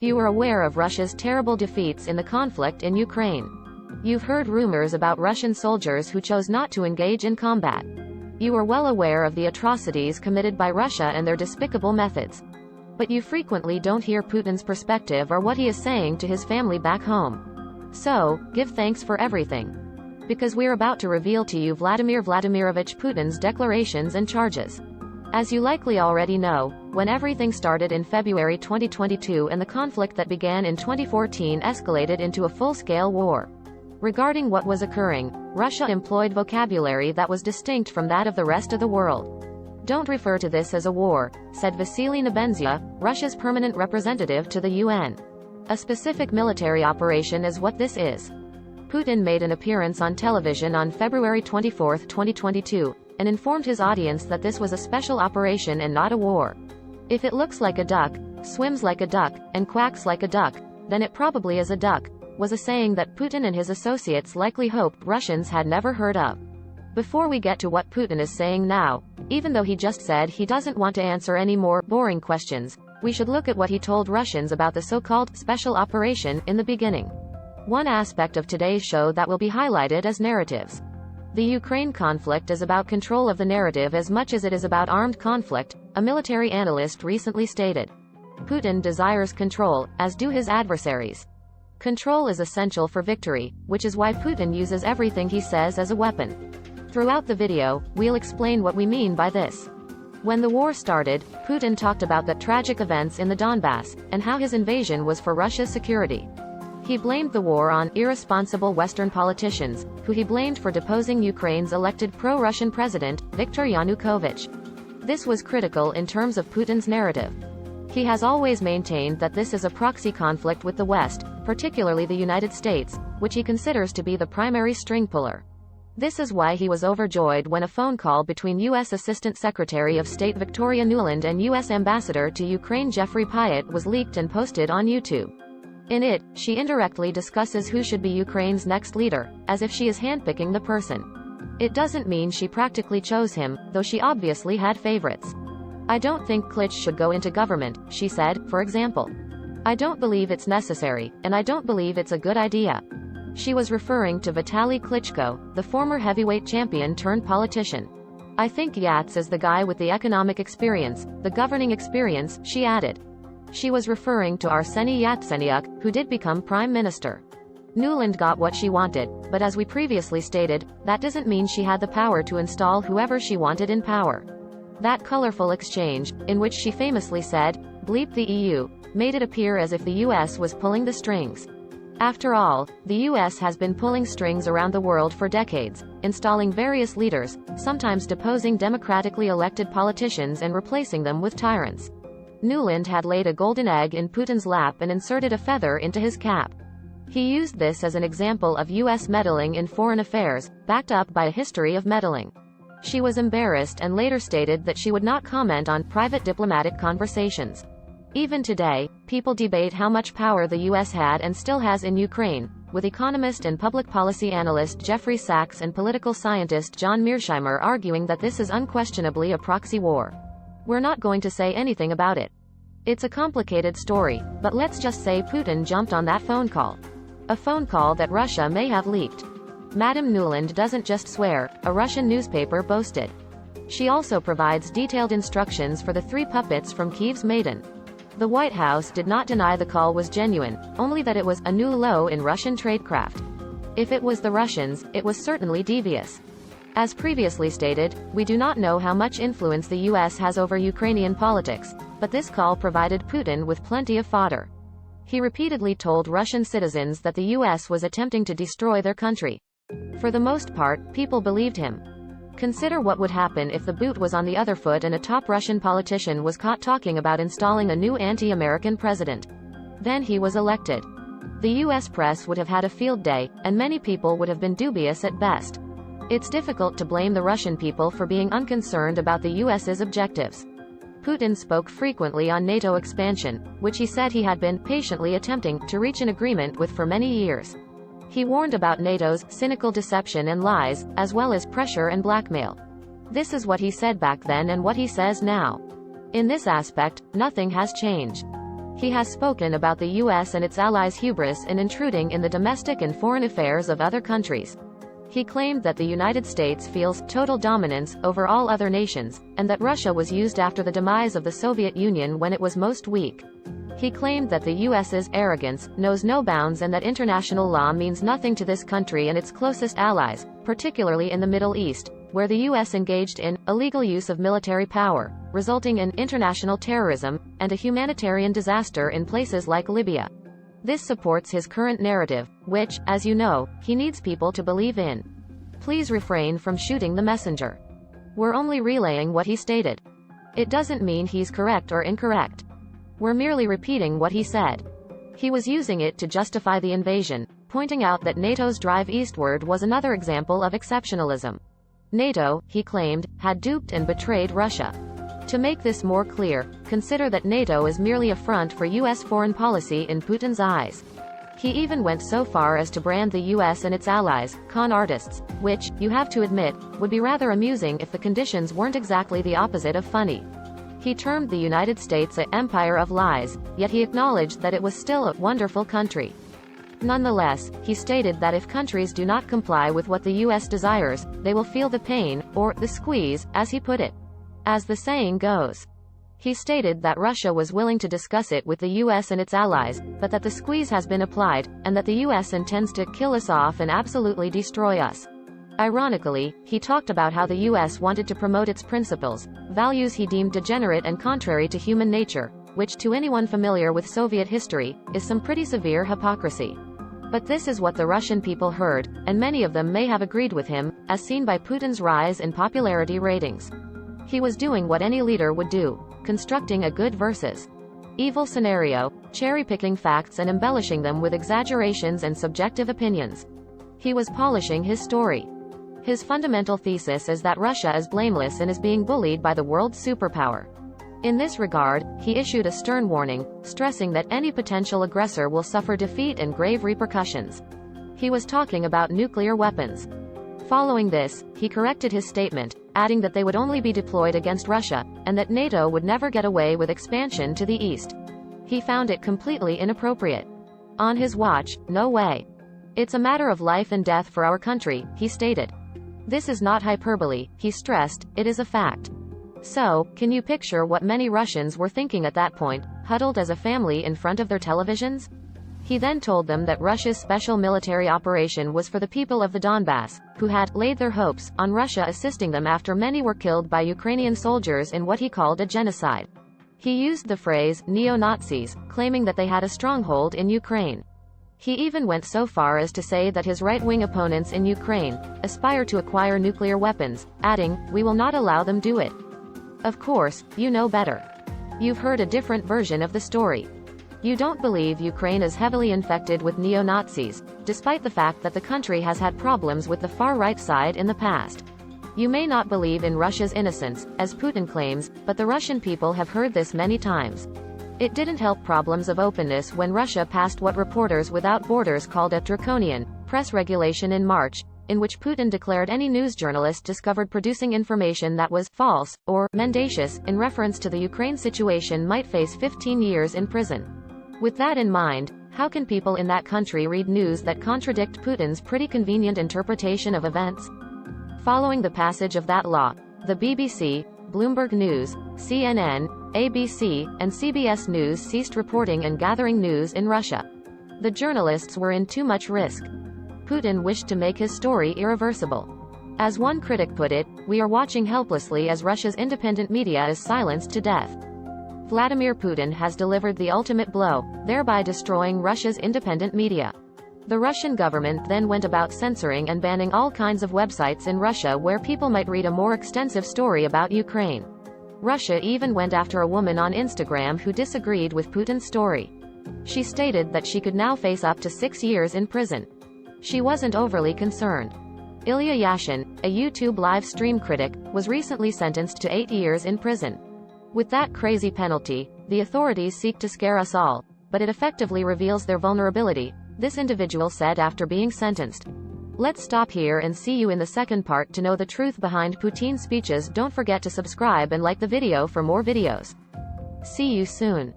You are aware of Russia's terrible defeats in the conflict in Ukraine. You've heard rumors about Russian soldiers who chose not to engage in combat. You are well aware of the atrocities committed by Russia and their despicable methods. But you frequently don't hear Putin's perspective or what he is saying to his family back home. So, give thanks for everything. Because we're about to reveal to you Vladimir Vladimirovich Putin's declarations and charges. As you likely already know, when everything started in February 2022 and the conflict that began in 2014 escalated into a full-scale war. Regarding what was occurring, Russia employed vocabulary that was distinct from that of the rest of the world. Don't refer to this as a war, said Vasily Nebenzia, Russia's permanent representative to the UN. A specific military operation is what this is. Putin made an appearance on television on February 24, 2022, and informed his audience that this was a special operation and not a war. If it looks like a duck, swims like a duck, and quacks like a duck, then it probably is a duck, was a saying that Putin and his associates likely hoped Russians had never heard of. Before we get to what Putin is saying now, even though he just said he doesn't want to answer any more boring questions, we should look at what he told Russians about the so-called special operation in the beginning. One aspect of today's show that will be highlighted as narratives. The Ukraine conflict is about control of the narrative as much as it is about armed conflict, a military analyst recently stated. Putin desires control, as do his adversaries. Control is essential for victory, which is why Putin uses everything he says as a weapon. Throughout the video, we'll explain what we mean by this. When the war started, Putin talked about the tragic events in the Donbass, and how his invasion was for Russia's security. He blamed the war on irresponsible Western politicians, who he blamed for deposing Ukraine's elected pro-Russian president, Viktor Yanukovych. This was critical in terms of Putin's narrative. He has always maintained that this is a proxy conflict with the West, particularly the United States, which he considers to be the primary string puller. This is why he was overjoyed when a phone call between U.S. Assistant Secretary of State Victoria Nuland and U.S. Ambassador to Ukraine Jeffrey Pyatt was leaked and posted on YouTube. In it, she indirectly discusses who should be Ukraine's next leader, as if she is handpicking the person. It doesn't mean she practically chose him, though she obviously had favorites. I don't think Klitsch should go into government, she said, for example. I don't believe it's necessary, and I don't believe it's a good idea. She was referring to Vitaly Klitschko, the former heavyweight champion turned politician. I think Yats is the guy with the economic experience, the governing experience, she added. She was referring to Arseniy Yatsenyuk, who did become prime minister. Nuland got what she wanted, but as we previously stated, that doesn't mean she had the power to install whoever she wanted in power. That colorful exchange, in which she famously said, "Bleep the EU," made it appear as if the US was pulling the strings. After all, the US has been pulling strings around the world for decades, installing various leaders, sometimes deposing democratically elected politicians and replacing them with tyrants. Nuland had laid a golden egg in Putin's lap and inserted a feather into his cap. He used this as an example of US meddling in foreign affairs, backed up by a history of meddling. She was embarrassed and later stated that she would not comment on private diplomatic conversations. Even today, people debate how much power the US had and still has in Ukraine, with economist and public policy analyst Jeffrey Sachs and political scientist John Mearsheimer arguing that this is unquestionably a proxy war. We're not going to say anything about it. It's a complicated story, but let's just say Putin jumped on that phone call. A phone call that Russia may have leaked. Madame Nuland doesn't just swear, a Russian newspaper boasted. She also provides detailed instructions for the three puppets from Kyiv's Maidan. The White House did not deny the call was genuine, only that it was a new low in Russian tradecraft. If it was the Russians, it was certainly devious. As previously stated, we do not know how much influence the US has over Ukrainian politics, but this call provided Putin with plenty of fodder. He repeatedly told Russian citizens that the US was attempting to destroy their country. For the most part, people believed him. Consider what would happen if the boot was on the other foot and a top Russian politician was caught talking about installing a new anti-American president. Then he was elected. The US press would have had a field day, and many people would have been dubious at best. It's difficult to blame the Russian people for being unconcerned about the US's objectives. Putin spoke frequently on NATO expansion, which he said he had been patiently attempting to reach an agreement with for many years. He warned about NATO's cynical deception and lies, as well as pressure and blackmail. This is what he said back then and what he says now. In this aspect, nothing has changed. He has spoken about the US and its allies' hubris in intruding in the domestic and foreign affairs of other countries. He claimed that the United States feels total dominance over all other nations, and that Russia was used after the demise of the Soviet Union when it was most weak. He claimed that the US's arrogance knows no bounds and that international law means nothing to this country and its closest allies, particularly in the Middle East, where the US engaged in illegal use of military power, resulting in international terrorism and a humanitarian disaster in places like Libya. This supports his current narrative, which, as you know, he needs people to believe in. Please refrain from shooting the messenger. We're only relaying what he stated. It doesn't mean he's correct or incorrect. We're merely repeating what he said. He was using it to justify the invasion, pointing out that NATO's drive eastward was another example of exceptionalism. NATO, he claimed, had duped and betrayed Russia. To make this more clear, consider that NATO is merely a front for US foreign policy in Putin's eyes. He even went so far as to brand the US and its allies con artists, which, you have to admit, would be rather amusing if the conditions weren't exactly the opposite of funny. He termed the United States an empire of lies, yet he acknowledged that it was still a wonderful country. Nonetheless, he stated that if countries do not comply with what the US desires, they will feel the pain, or the squeeze, as he put it. As the saying goes. He stated that Russia was willing to discuss it with the US and its allies, but that the squeeze has been applied, and that the US intends to kill us off and absolutely destroy us. Ironically, he talked about how the US wanted to promote its principles, values he deemed degenerate and contrary to human nature, which to anyone familiar with Soviet history, is some pretty severe hypocrisy. But this is what the Russian people heard, and many of them may have agreed with him, as seen by Putin's rise in popularity ratings. He was doing what any leader would do, constructing a good versus evil scenario, cherry-picking facts and embellishing them with exaggerations and subjective opinions. He was polishing his story. His fundamental thesis is that Russia is blameless and is being bullied by the world's superpower. In this regard, he issued a stern warning, stressing that any potential aggressor will suffer defeat and grave repercussions. He was talking about nuclear weapons. Following this, he corrected his statement, adding that they would only be deployed against Russia, and that NATO would never get away with expansion to the east. He found it completely inappropriate. On his watch, no way. It's a matter of life and death for our country, he stated. This is not hyperbole, he stressed, it is a fact. So, can you picture what many Russians were thinking at that point, huddled as a family in front of their televisions? He then told them that Russia's special military operation was for the people of the Donbass, who had laid their hopes on Russia assisting them after many were killed by Ukrainian soldiers in what he called a genocide. He used the phrase neo-Nazis, claiming that they had a stronghold in Ukraine. He even went so far as to say that his right-wing opponents in Ukraine aspire to acquire nuclear weapons, adding, "We will not allow them do it." Of course, you know better. You've heard a different version of the story. You don't believe Ukraine is heavily infected with neo-Nazis, despite the fact that the country has had problems with the far-right side in the past. You may not believe in Russia's innocence, as Putin claims, but the Russian people have heard this many times. It didn't help problems of openness when Russia passed what Reporters Without Borders called a draconian press regulation in March, in which Putin declared any news journalist discovered producing information that was false or mendacious in reference to the Ukraine situation might face 15 years in prison. With that in mind, how can people in that country read news that contradict Putin's pretty convenient interpretation of events? Following the passage of that law, the BBC, Bloomberg News, CNN, ABC, and CBS News ceased reporting and gathering news in Russia. The journalists were in too much risk. Putin wished to make his story irreversible. As one critic put it, "We are watching helplessly as Russia's independent media is silenced to death." Vladimir Putin has delivered the ultimate blow, thereby destroying Russia's independent media. The Russian government then went about censoring and banning all kinds of websites in Russia where people might read a more extensive story about Ukraine. Russia even went after a woman on Instagram who disagreed with Putin's story. She stated that she could now face up to 6 years in prison. She wasn't overly concerned. Ilya Yashin, a YouTube live stream critic, was recently sentenced to 8 years in prison. With that crazy penalty, the authorities seek to scare us all, but it effectively reveals their vulnerability, this individual said after being sentenced. Let's stop here and see you in the second part to know the truth behind Putin's speeches. Don't forget to subscribe and like the video for more videos. See you soon.